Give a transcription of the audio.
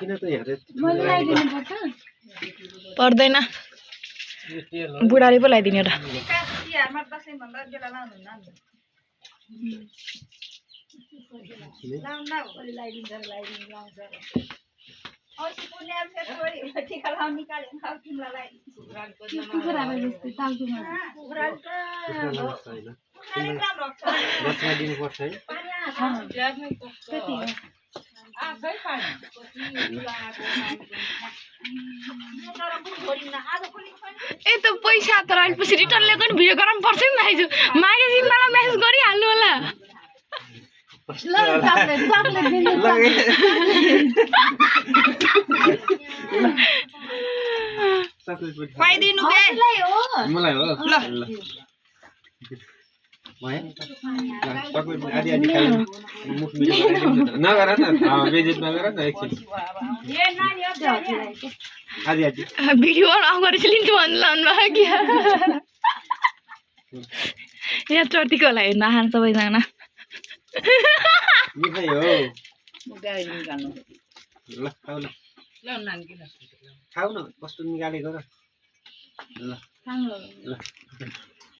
किन त हेर्दै मैले लगाइदिनु पर्छ पर्दैन बुढाले पो लगाइदिनु एउटा कुखुराको जस्तो तालुमा बच्चा दिनुपर्छ है कति हो ए त पैसा तर अलिपछि रिटर्न ल्याएको नि भिडियो गराउनु पर्छ नि दाइजु मागेपछि मलाई मेसेज गरिहाल्नु होला ल चकलेट चकलेट दिनु खुवाइदिनु के मलाई हो ल भयो चकलेट आदि आदि खाइ मुख मिठो नगर न बेइज्जत नगर न एकछिन आदि आदि भिडियो अन गरेपछि लिन्छु भन्नु भयो क्या यहाँ चर्तीको लागि नखान सबैजना मिठाई हो ल खाऊ ल खाऊ न कस्तो निकालेको र ल ल